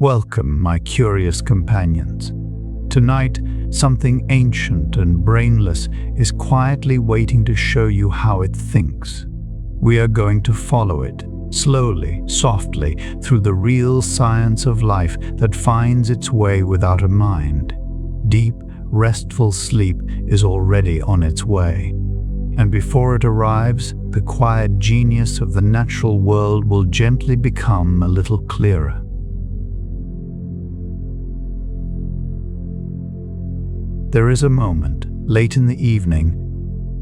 Welcome, my curious companions. Tonight, something ancient and brainless is quietly waiting to show you how it thinks. We are going to follow it, slowly, softly, through the real science of life that finds its way without a mind. Deep, restful sleep is already on its way. And before it arrives, the quiet genius of the natural world will gently become a little clearer. There is a moment, late in the evening,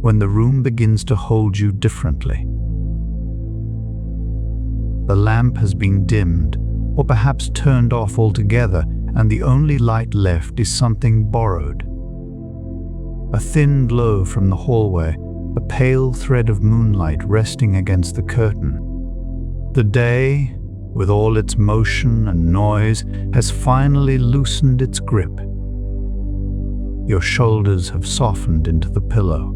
when the room begins to hold you differently. The lamp has been dimmed, or perhaps turned off altogether, and the only light left is something borrowed. A thin glow from the hallway, a pale thread of moonlight resting against the curtain. The day, with all its motion and noise, has finally loosened its grip. Your shoulders have softened into the pillow.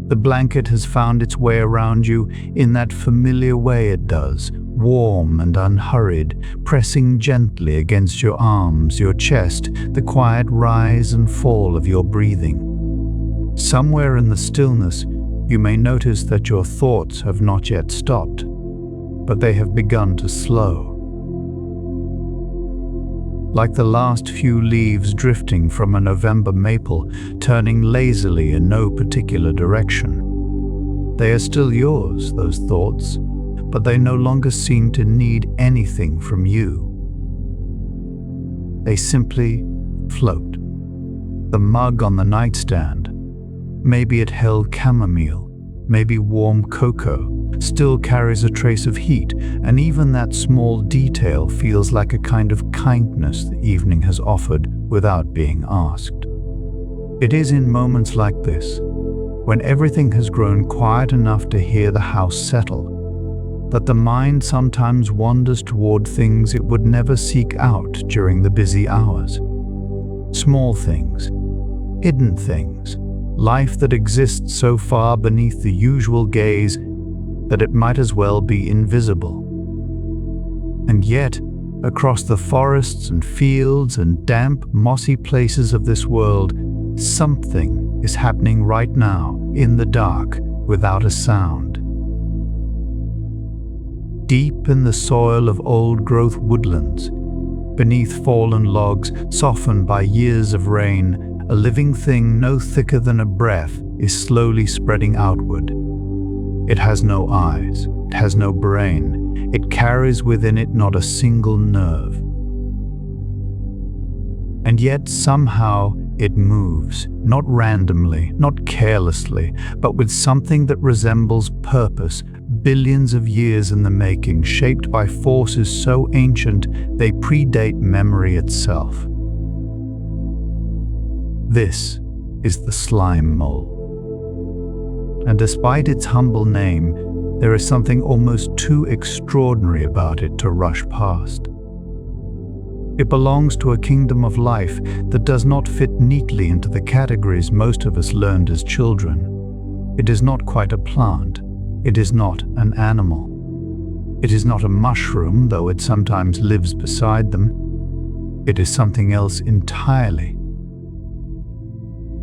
The blanket has found its way around you in that familiar way it does, warm and unhurried, pressing gently against your arms, your chest, the quiet rise and fall of your breathing. Somewhere in the stillness, you may notice that your thoughts have not yet stopped, but they have begun to slow. Like the last few leaves drifting from a November maple, turning lazily in no particular direction. They are still yours, those thoughts, but they no longer seem to need anything from you. They simply float. The mug on the nightstand, maybe it held chamomile, maybe warm cocoa, still carries a trace of heat, and even that small detail feels like a kind of kindness the evening has offered without being asked. It is in moments like this, when everything has grown quiet enough to hear the house settle, that the mind sometimes wanders toward things it would never seek out during the busy hours. Small things, hidden things, life that exists so far beneath the usual gaze that it might as well be invisible. And yet, across the forests and fields and damp, mossy places of this world, something is happening right now, in the dark, without a sound. Deep in the soil of old-growth woodlands, beneath fallen logs softened by years of rain, a living thing no thicker than a breath is slowly spreading outward. It has no eyes, it has no brain, it carries within it not a single nerve. And yet somehow it moves, not randomly, not carelessly, but with something that resembles purpose, billions of years in the making, shaped by forces so ancient they predate memory itself. This is the slime mole. And despite its humble name, there is something almost too extraordinary about it to rush past. It belongs to a kingdom of life that does not fit neatly into the categories most of us learned as children. It is not quite a plant. It is not an animal. It is not a mushroom, though it sometimes lives beside them. It is something else entirely.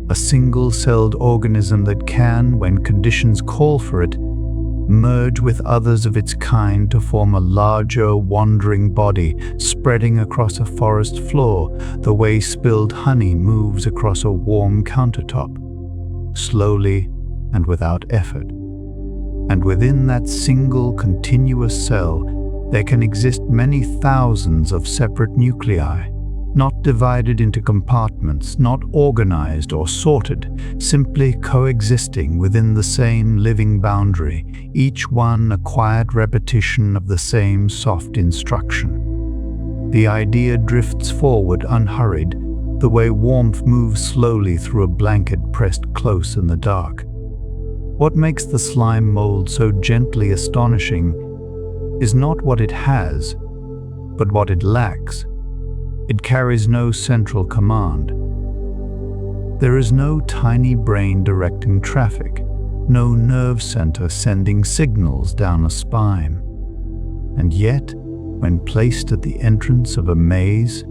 A single-celled organism that can, when conditions call for it, merge with others of its kind to form a larger, wandering body spreading across a forest floor the way spilled honey moves across a warm countertop, slowly and without effort. And within that single, continuous cell, there can exist many thousands of separate nuclei, not divided into compartments, not organized or sorted, simply coexisting within the same living boundary, each one a quiet repetition of the same soft instruction. The idea drifts forward unhurried, the way warmth moves slowly through a blanket pressed close in the dark. What makes the slime mold so gently astonishing is not what it has, but what it lacks. It carries no central command. There is no tiny brain directing traffic, no nerve center sending signals down a spine. And yet, when placed at the entrance of a maze,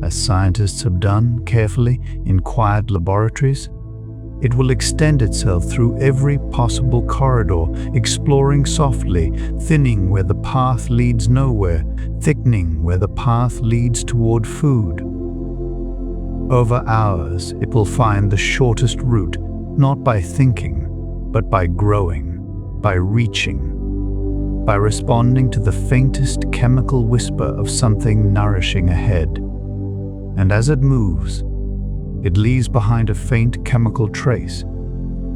as scientists have done carefully in quiet laboratories, it will extend itself through every possible corridor, exploring softly, thinning where the path leads nowhere, thickening where the path leads toward food. Over hours, it will find the shortest route, not by thinking, but by growing, by reaching, by responding to the faintest chemical whisper of something nourishing ahead. And as it moves, it leaves behind a faint chemical trace,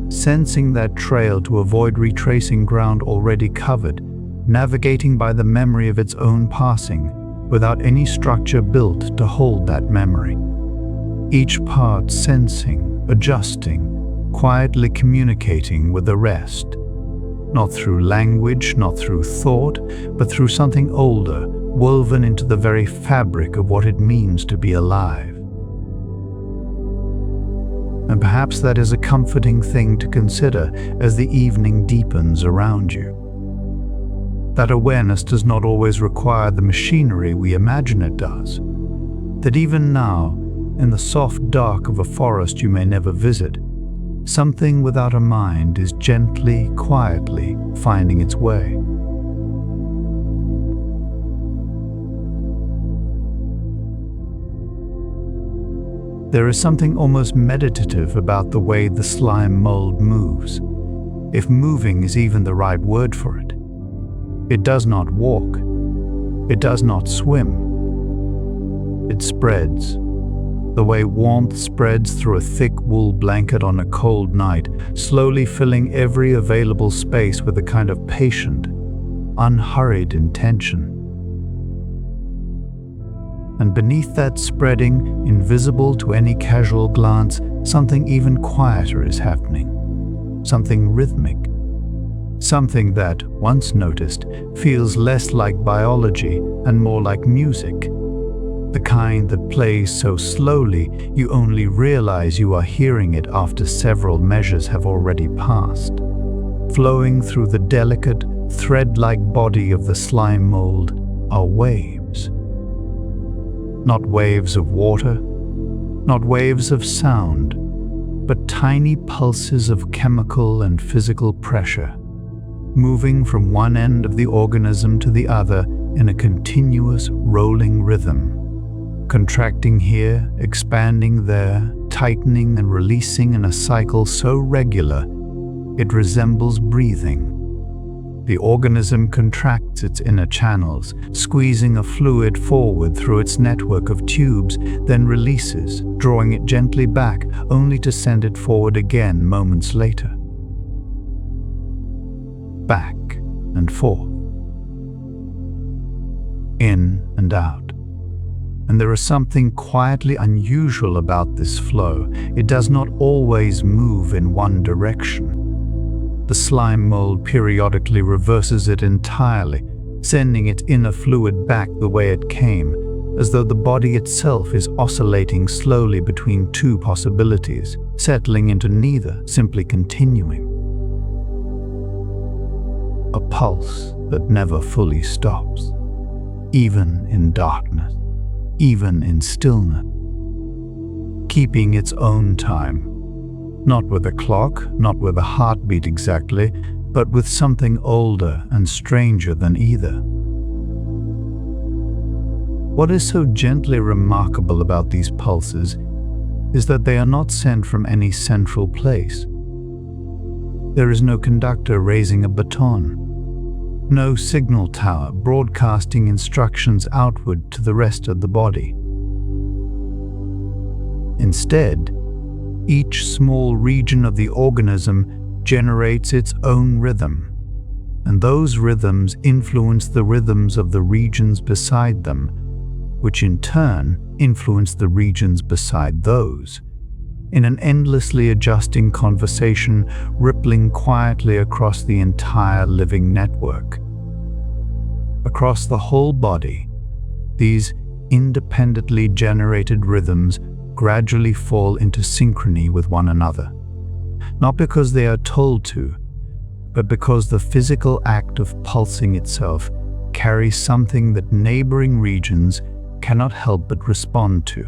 sensing that trail to avoid retracing ground already covered, navigating by the memory of its own passing, without any structure built to hold that memory. Each part sensing, adjusting, quietly communicating with the rest, not through language, not through thought, but through something older, woven into the very fabric of what it means to be alive. And perhaps that is a comforting thing to consider as the evening deepens around you. That awareness does not always require the machinery we imagine it does. That even now, in the soft dark of a forest you may never visit, something without a mind is gently, quietly finding its way. There is something almost meditative about the way the slime mold moves, if moving is even the right word for it. It does not walk. It does not swim. It spreads, the way warmth spreads through a thick wool blanket on a cold night, slowly filling every available space with a kind of patient, unhurried intention. And beneath that spreading, invisible to any casual glance, something even quieter is happening. Something rhythmic. Something that, once noticed, feels less like biology and more like music. The kind that plays so slowly you only realize you are hearing it after several measures have already passed. Flowing through the delicate, thread-like body of the slime mold are waves. Not waves of water, not waves of sound, but tiny pulses of chemical and physical pressure, moving from one end of the organism to the other in a continuous rolling rhythm, contracting here, expanding there, tightening and releasing in a cycle so regular it resembles breathing. The organism contracts its inner channels, squeezing a fluid forward through its network of tubes, then releases, drawing it gently back, only to send it forward again moments later. Back and forth. In and out. And there is something quietly unusual about this flow. It does not always move in one direction. The slime mold periodically reverses it entirely, sending its inner fluid back the way it came, as though the body itself is oscillating slowly between two possibilities, settling into neither, simply continuing. A pulse that never fully stops, even in darkness, even in stillness, keeping its own time. Not with a clock, not with a heartbeat exactly, but with something older and stranger than either. What is so gently remarkable about these pulses is that they are not sent from any central place. There is no conductor raising a baton, no signal tower broadcasting instructions outward to the rest of the body. Instead, each small region of the organism generates its own rhythm, and those rhythms influence the rhythms of the regions beside them, which in turn influence the regions beside those, in an endlessly adjusting conversation rippling quietly across the entire living network. Across the whole body, these independently generated rhythms gradually fall into synchrony with one another, not because they are told to, but because the physical act of pulsing itself carry something that neighboring regions cannot help but respond to.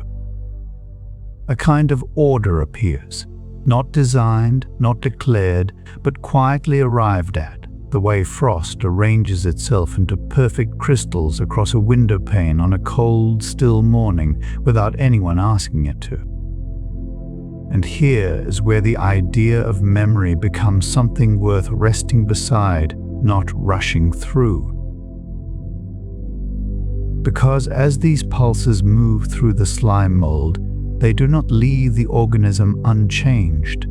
A kind of order appears, not designed, not declared, but quietly arrived at, the way frost arranges itself into perfect crystals across a window pane on a cold, still morning without anyone asking it to. And here is where the idea of memory becomes something worth resting beside, not rushing through. Because as these pulses move through the slime mold, they do not leave the organism unchanged.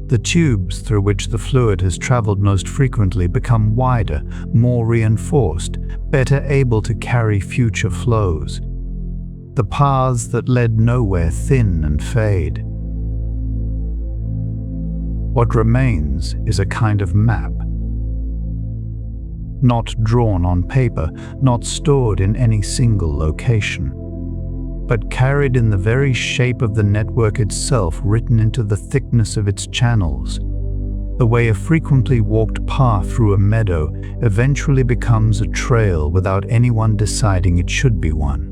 The tubes through which the fluid has traveled most frequently become wider, more reinforced, better able to carry future flows. The paths that led nowhere thin and fade. What remains is a kind of map. Not drawn on paper, not stored in any single location, but carried in the very shape of the network itself, written into the thickness of its channels. The way a frequently walked path through a meadow eventually becomes a trail without anyone deciding it should be one.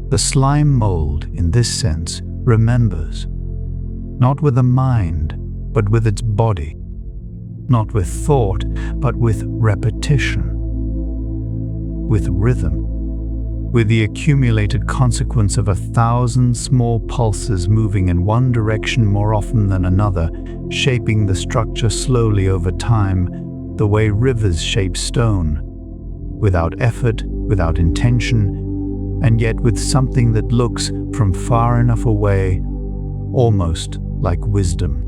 The slime mold, in this sense, remembers, not with a mind, but with its body, not with thought, but with repetition, with rhythm, with the accumulated consequence of 1,000 small pulses moving in one direction more often than another, shaping the structure slowly over time, the way rivers shape stone, without effort, without intention, and yet with something that looks from far enough away, almost like wisdom.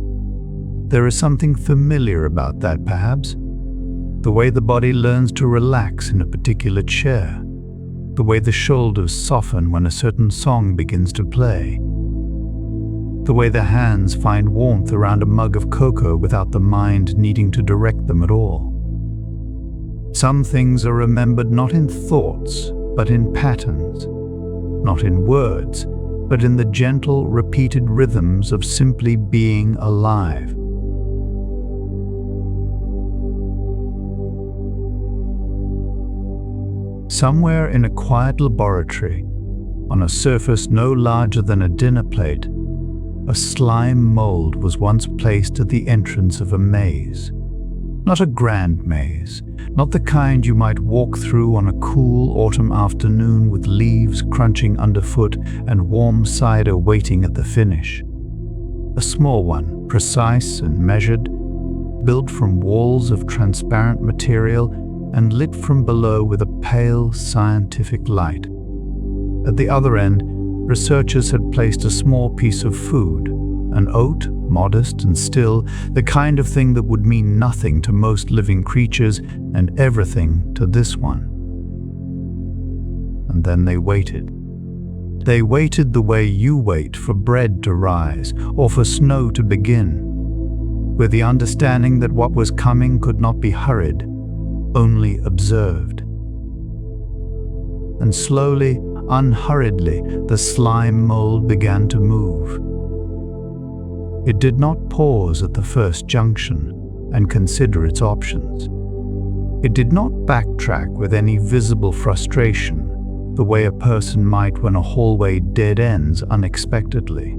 There is something familiar about that, perhaps. The way the body learns to relax in a particular chair, the way the shoulders soften when a certain song begins to play, the way the hands find warmth around a mug of cocoa without the mind needing to direct them at all. Some things are remembered not in thoughts, but in patterns, not in words, but in the gentle, repeated rhythms of simply being alive. Somewhere in a quiet laboratory, on a surface no larger than a dinner plate, a slime mold was once placed at the entrance of a maze. Not a grand maze, not the kind you might walk through on a cool autumn afternoon with leaves crunching underfoot and warm cider waiting at the finish. A small one, precise and measured, built from walls of transparent material and lit from below with a pale scientific light. At the other end, researchers had placed a small piece of food, an oat, modest and still, the kind of thing that would mean nothing to most living creatures and everything to this one. And then they waited. They waited the way you wait for bread to rise or for snow to begin, with the understanding that what was coming could not be hurried, only observed. And slowly, unhurriedly, the slime mold began to move. It did not pause at the first junction and consider its options. It did not backtrack with any visible frustration, the way a person might when a hallway dead ends unexpectedly.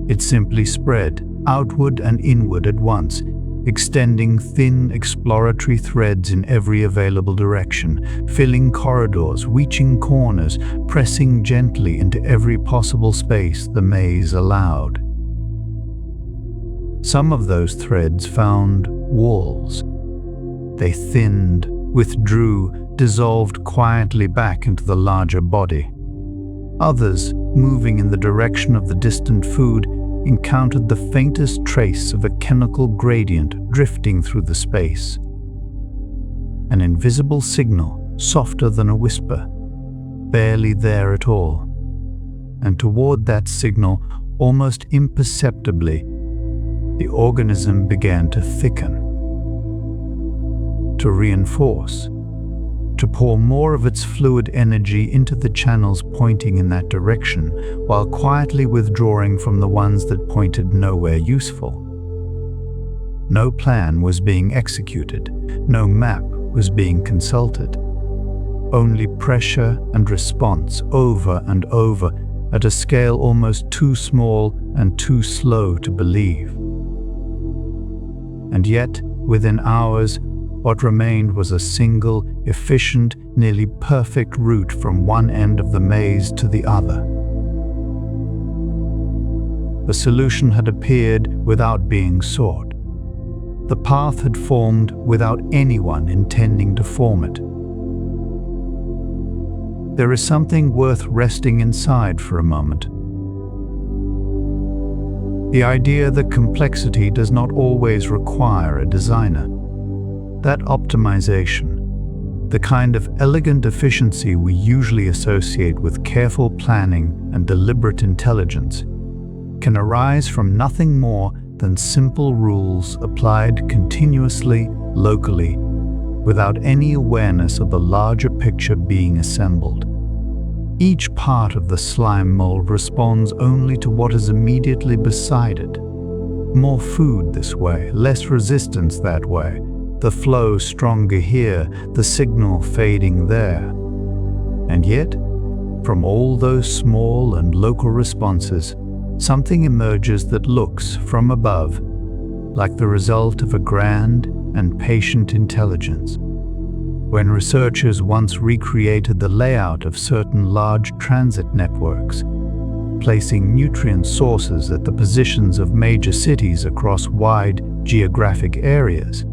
It simply spread outward and inward at once, extending thin exploratory threads in every available direction, filling corridors, reaching corners, pressing gently into every possible space the maze allowed. Some of those threads found walls. They thinned, withdrew, dissolved quietly back into the larger body. Others, moving in the direction of the distant food, encountered the faintest trace of a chemical gradient drifting through the space. An invisible signal, softer than a whisper, barely there at all. And toward that signal, almost imperceptibly, the organism began to thicken, to reinforce, to pour more of its fluid energy into the channels pointing in that direction, while quietly withdrawing from the ones that pointed nowhere useful. No plan was being executed, no map was being consulted. Only pressure and response over and over at a scale almost too small and too slow to believe. And yet, within hours, what remained was a single, efficient, nearly perfect route from one end of the maze to the other. The solution had appeared without being sought. The path had formed without anyone intending to form it. There is something worth resting inside for a moment. The idea that complexity does not always require a designer. That optimization, the kind of elegant efficiency we usually associate with careful planning and deliberate intelligence, can arise from nothing more than simple rules applied continuously, locally, without any awareness of the larger picture being assembled. Each part of the slime mold responds only to what is immediately beside it. More food this way, less resistance that way, the flow stronger here, the signal fading there. And yet, from all those small and local responses, something emerges that looks, from above, like the result of a grand and patient intelligence. When researchers once recreated the layout of certain large transit networks, placing nutrient sources at the positions of major cities across wide geographic areas,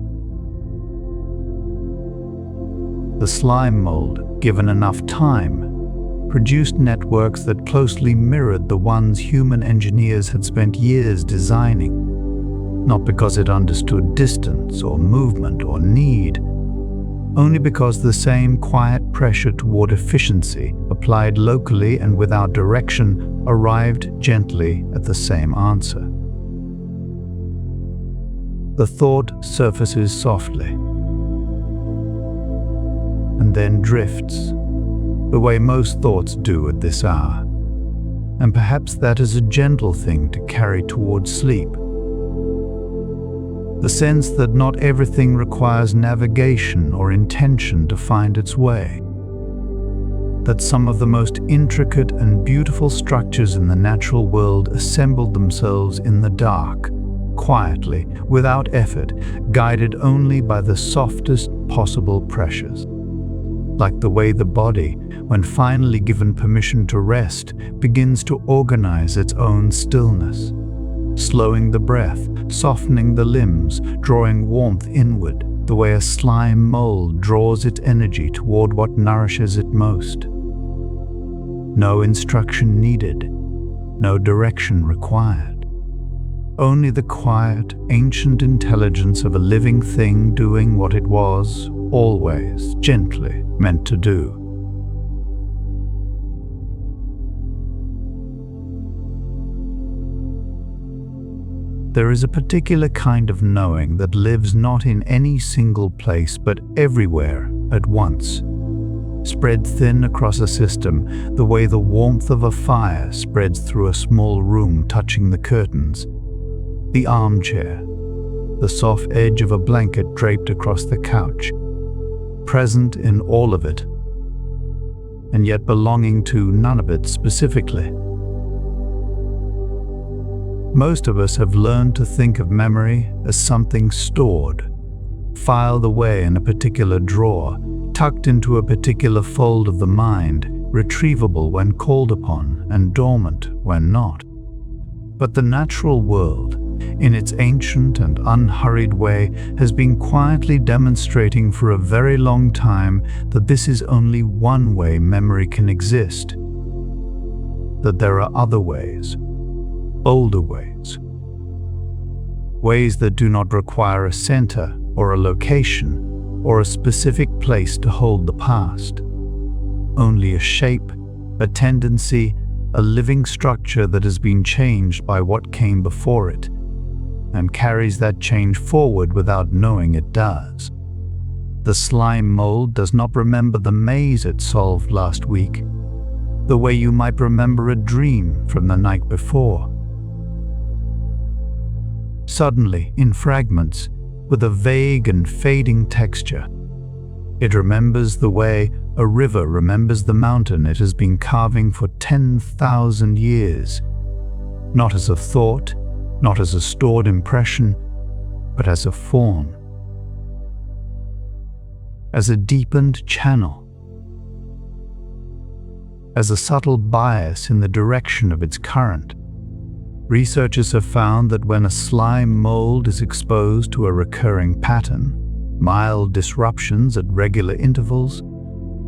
the slime mold, given enough time, produced networks that closely mirrored the ones human engineers had spent years designing, not because it understood distance or movement or need, only because the same quiet pressure toward efficiency, applied locally and without direction, arrived gently at the same answer. The thought surfaces softly, and then drifts, the way most thoughts do at this hour. And perhaps that is a gentle thing to carry towards sleep. The sense that not everything requires navigation or intention to find its way. That some of the most intricate and beautiful structures in the natural world assembled themselves in the dark, quietly, without effort, guided only by the softest possible pressures. Like the way the body, when finally given permission to rest, begins to organize its own stillness, slowing the breath, softening the limbs, drawing warmth inward, the way a slime mold draws its energy toward what nourishes it most. No instruction needed, no direction required. Only the quiet, ancient intelligence of a living thing doing what it was, always, gently, meant to do. There is a particular kind of knowing that lives not in any single place but everywhere at once, spread thin across a system the way the warmth of a fire spreads through a small room touching the curtains, the armchair, the soft edge of a blanket draped across the couch, present in all of it, and yet belonging to none of it specifically. Most of us have learned to think of memory as something stored, filed away in a particular drawer, tucked into a particular fold of the mind, retrievable when called upon and dormant when not. But the natural world, in its ancient and unhurried way, has been quietly demonstrating for a very long time that this is only one way memory can exist, that there are other ways, older ways, ways that do not require a center or a location or a specific place to hold the past, only a shape, a tendency, a living structure that has been changed by what came before it, and carries that change forward without knowing it does. The slime mold does not remember the maze it solved last week, the way you might remember a dream from the night before. suddenly in fragments, with a vague and fading texture. It remembers the way a river remembers the mountain it has been carving for 10,000 years, not as a thought, not as a stored impression, but as a form, as a deepened channel, as a subtle bias in the direction of its current. Researchers have found that when a slime mold is exposed to a recurring pattern, mild disruptions at regular intervals,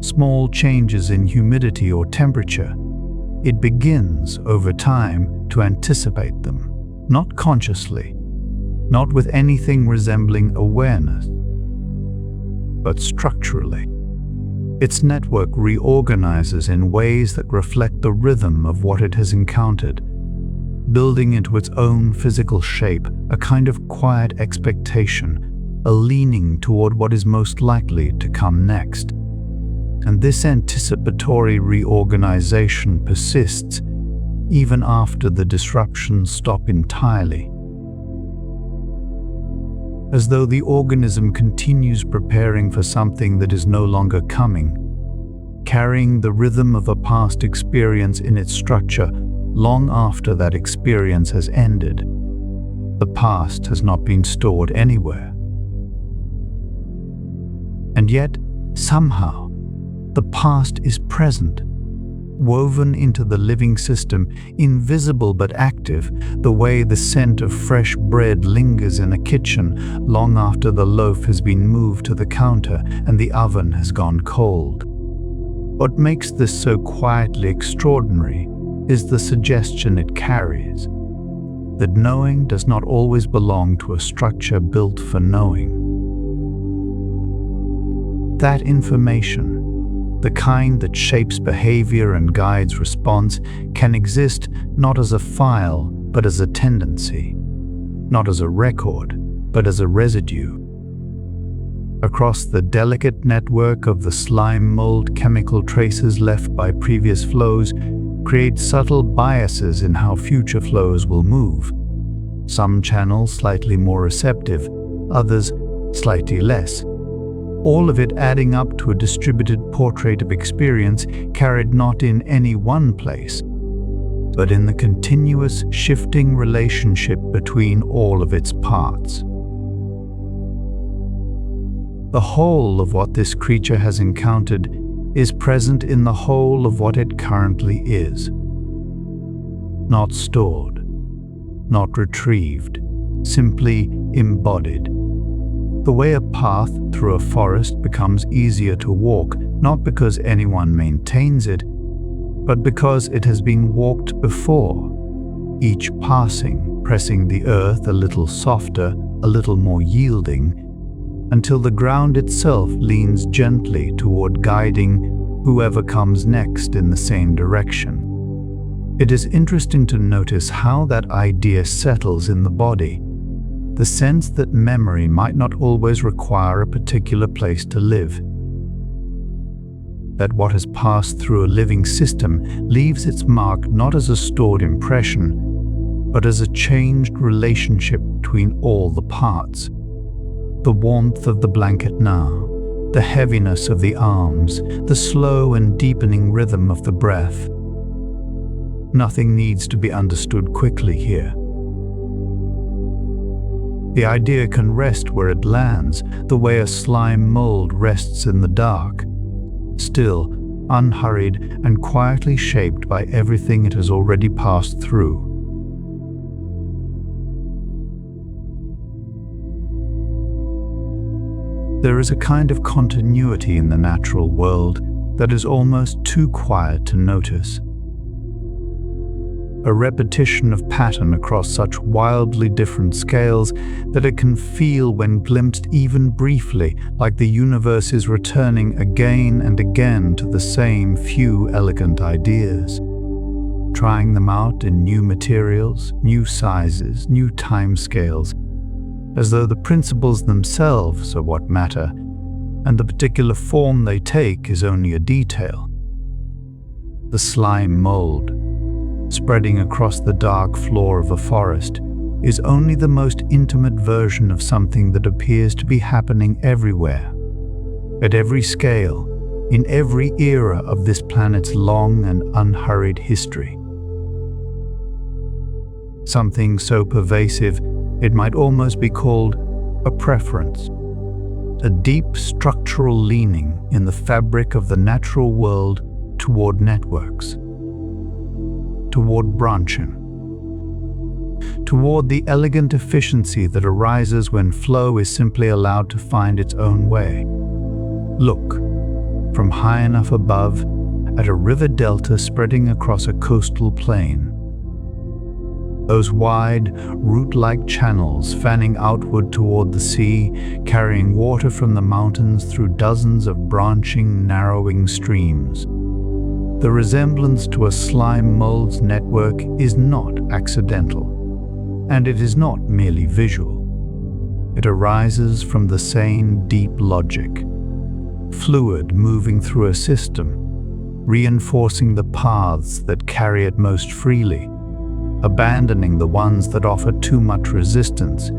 small changes in humidity or temperature, it begins over time to anticipate them, not consciously, not with anything resembling awareness, but structurally. Its network reorganizes in ways that reflect the rhythm of what it has encountered, building into its own physical shape a kind of quiet expectation, a leaning toward what is most likely to come next. And this anticipatory reorganization persists even after the disruptions stop entirely, as though the organism continues preparing for something that is no longer coming, carrying the rhythm of a past experience in its structure long after that experience has ended. The past has not been stored anywhere. And yet, somehow, the past is present, woven into the living system, invisible but active, the way the scent of fresh bread lingers in a kitchen long after the loaf has been moved to the counter and the oven has gone cold. What makes this so quietly extraordinary is the suggestion it carries, that knowing does not always belong to a structure built for knowing. That information, the kind that shapes behavior and guides response, can exist not as a file, but as a tendency, not as a record, but as a residue. Across the delicate network of the slime mold, chemical traces left by previous flows create subtle biases in how future flows will move. Some channels slightly more receptive, others slightly less. All of it adding up to a distributed portrait of experience carried not in any one place, but in the continuous shifting relationship between all of its parts. The whole of what this creature has encountered is present in the whole of what it currently is. Not stored, not retrieved, simply embodied. The way a path through a forest becomes easier to walk, not because anyone maintains it, but because it has been walked before, each passing, pressing the earth a little softer, a little more yielding, until the ground itself leans gently toward guiding whoever comes next in the same direction. It is interesting to notice how that idea settles in the body, the sense that memory might not always require a particular place to live, that what has passed through a living system leaves its mark not as a stored impression, but as a changed relationship between all the parts. The warmth of the blanket now, the heaviness of the arms, the slow and deepening rhythm of the breath. Nothing needs to be understood quickly here. The idea can rest where it lands, the way a slime mold rests in the dark, still, unhurried, and quietly shaped by everything it has already passed through. There is a kind of continuity in the natural world that is almost too quiet to notice. A repetition of pattern across such wildly different scales that it can feel, when glimpsed even briefly, like the universe is returning again and again to the same few elegant ideas, trying them out in new materials, new sizes, new timescales, as though the principles themselves are what matter, and the particular form they take is only a detail. The slime mold, spreading across the dark floor of a forest, is only the most intimate version of something that appears to be happening everywhere, at every scale, in every era of this planet's long and unhurried history. Something so pervasive it might almost be called a preference, a deep structural leaning in the fabric of the natural world toward networks, toward branching, toward the elegant efficiency that arises when flow is simply allowed to find its own way. Look, from high enough above, at a river delta spreading across a coastal plain. Those wide, root-like channels fanning outward toward the sea, carrying water from the mountains through dozens of branching, narrowing streams. The resemblance to a slime mold's network is not accidental, and it is not merely visual. It arises from the same deep logic. Fluid moving through a system, reinforcing the paths that carry it most freely, abandoning the ones that offer too much resistance,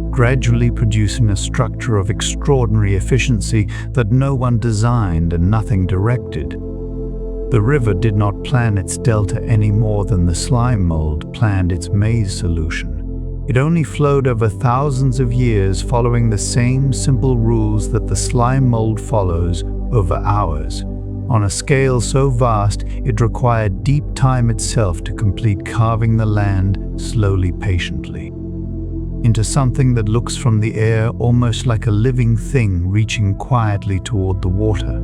gradually producing a structure of extraordinary efficiency that no one designed and nothing directed. The river did not plan its delta any more than the slime mold planned its maze solution. It only flowed over thousands of years following the same simple rules that the slime mold follows over hours, on a scale so vast it required deep time itself to complete carving the land slowly, patiently, into something that looks from the air almost like a living thing reaching quietly toward the water.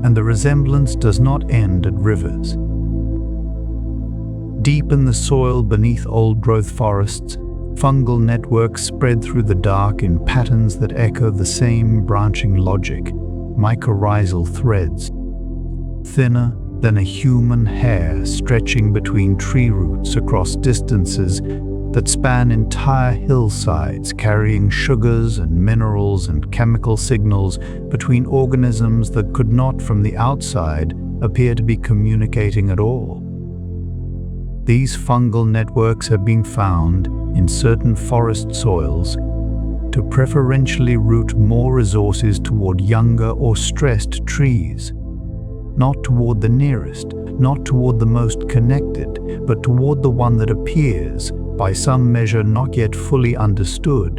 And the resemblance does not end at rivers. Deep in the soil beneath old-growth forests, fungal networks spread through the dark in patterns that echo the same branching logic, mycorrhizal threads, thinner than a human hair stretching between tree roots across distances that span entire hillsides, carrying sugars and minerals and chemical signals between organisms that could not from the outside appear to be communicating at all. These fungal networks have been found in certain forest soils to preferentially route more resources toward younger or stressed trees, not toward the nearest, not toward the most connected, but toward the one that appears, by some measure not yet fully understood,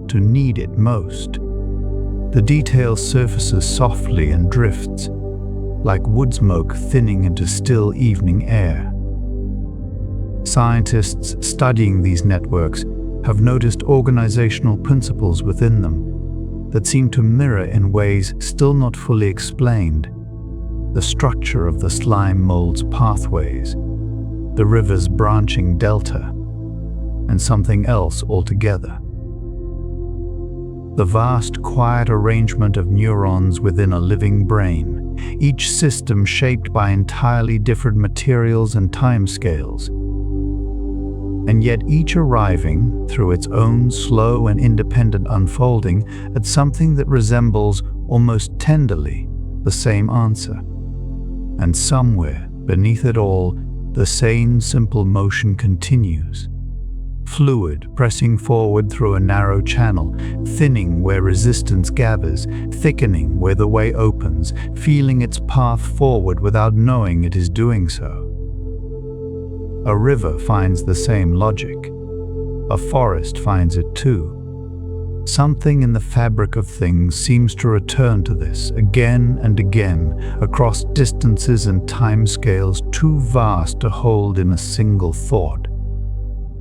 to need it most. The detail surfaces softly and drifts, like wood smoke thinning into still evening air. Scientists studying these networks have noticed organizational principles within them that seem to mirror in ways still not fully explained the structure of the slime mold's pathways, the river's branching delta, and something else altogether. The vast, quiet arrangement of neurons within a living brain, each system shaped by entirely different materials and timescales, and yet each arriving, through its own slow and independent unfolding, at something that resembles, almost tenderly, the same answer. And somewhere, beneath it all, the same simple motion continues. Fluid pressing forward through a narrow channel, thinning where resistance gathers, thickening where the way opens, feeling its path forward without knowing it is doing so. A river finds the same logic. A forest finds it too. Something in the fabric of things seems to return to this again and again across distances and timescales too vast to hold in a single thought.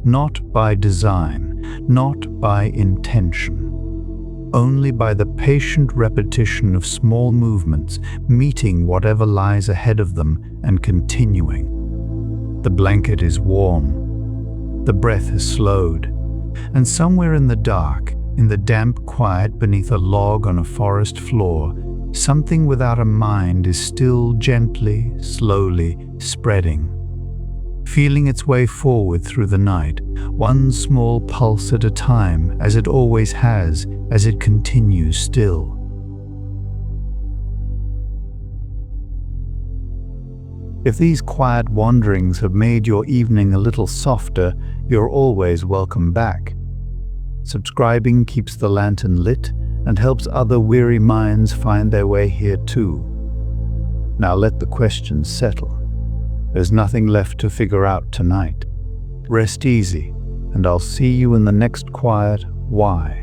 Not by design, not by intention, only by the patient repetition of small movements, meeting whatever lies ahead of them and continuing. The blanket is warm, the breath has slowed, and somewhere in the dark, in the damp quiet beneath a log on a forest floor, something without a mind is still gently, slowly spreading, feeling its way forward through the night, one small pulse at a time, as it always has, as it continues still. If these quiet wanderings have made your evening a little softer, you're always welcome back. Subscribing keeps the lantern lit and helps other weary minds find their way here too. Now let the questions settle. There's nothing left to figure out tonight. Rest easy, and I'll see you in the next quiet Why.